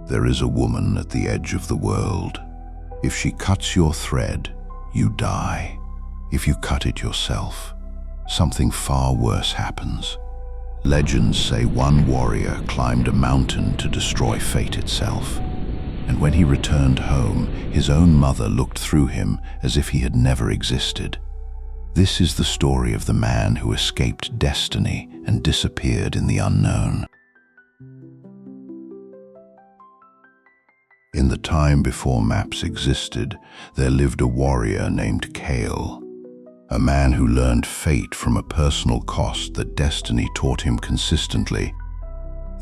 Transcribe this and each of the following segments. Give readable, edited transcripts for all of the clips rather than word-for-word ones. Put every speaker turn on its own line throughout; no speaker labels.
There is a woman at the edge of the world. If she cuts your thread, you die. If you cut it yourself, something far worse happens. Legends say one warrior climbed a mountain to destroy fate itself. And when he returned home, his own mother looked through him as if he had never existed. This is the story of the man who escaped destiny and disappeared in the unknown. In the time before maps existed, there lived a warrior named Kael, a man who learned fate from a personal cost that destiny taught him consistently.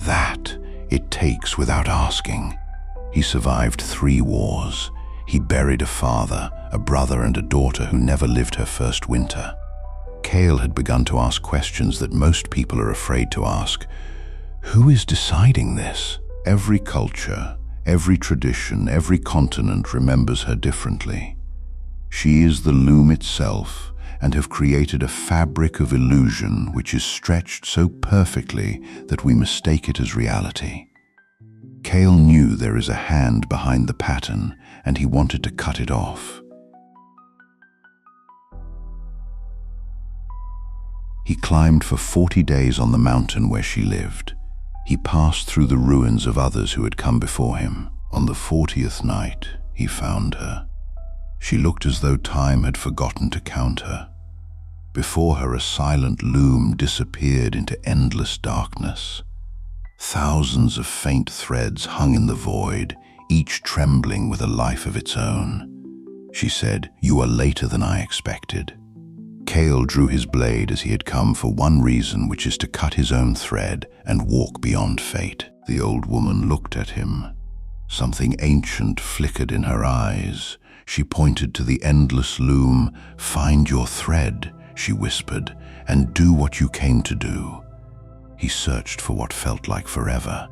That it takes without asking. He survived 3 wars. He buried a father, a brother, and a daughter who never lived her first winter. Kael had begun to ask questions that most people are afraid to ask. Who is deciding this? Every culture, every tradition, every continent remembers her differently. She is the loom itself, and have created a fabric of illusion which is stretched so perfectly that we mistake it as reality. Kael knew there is a hand behind the pattern, and he wanted to cut it off. He climbed for 40 days on the mountain where she lived. He passed through the ruins of others who had come before him. On the 40th night, he found her. She looked as though time had forgotten to count her. Before her, a silent loom disappeared into endless darkness. Thousands of faint threads hung in the void, each trembling with a life of its own. She said, "You are later than I expected." Kael drew his blade as he had come for one reason, which is to cut his own thread and walk beyond fate. The old woman looked at him. Something ancient flickered in her eyes. She pointed to the endless loom. "Find your thread," she whispered, "and do what you came to do." He searched for what felt like forever.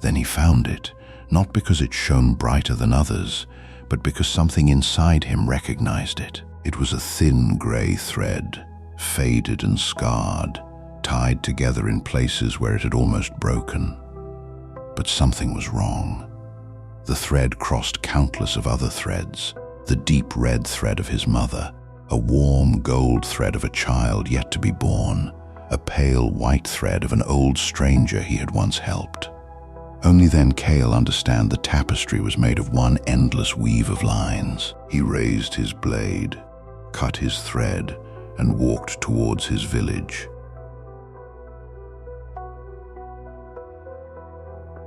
Then he found it, not because it shone brighter than others, but because something inside him recognized it. It was a thin gray thread, faded and scarred, tied together in places where it had almost broken. But something was wrong. The thread crossed countless of other threads, the deep red thread of his mother, a warm gold thread of a child yet to be born, a pale white thread of an old stranger he had once helped. Only then Kael understood the tapestry was made of one endless weave of lines. He raised his blade, cut his thread, and walked towards his village.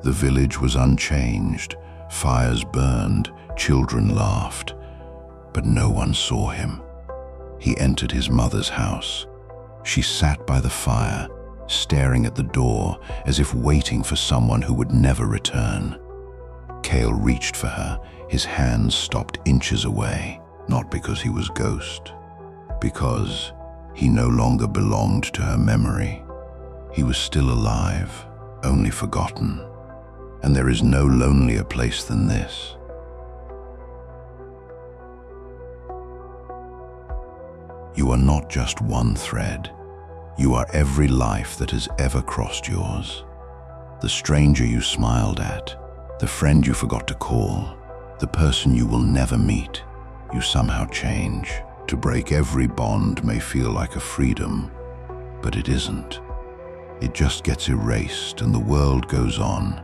The village was unchanged. Fires burned, children laughed, but no one saw him. He entered his mother's house. She sat by the fire, staring at the door as if waiting for someone who would never return. Kael reached for her, his hands stopped inches away, not because he was ghost, because he no longer belonged to her memory. He was still alive, only forgotten. And there is no lonelier place than this. You are not just one thread. You are every life that has ever crossed yours. The stranger you smiled at, the friend you forgot to call, the person you will never meet. You somehow change. To break every bond may feel like a freedom, but it isn't. It just gets erased and the world goes on,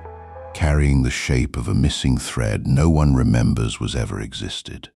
carrying the shape of a missing thread no one remembers was ever existed.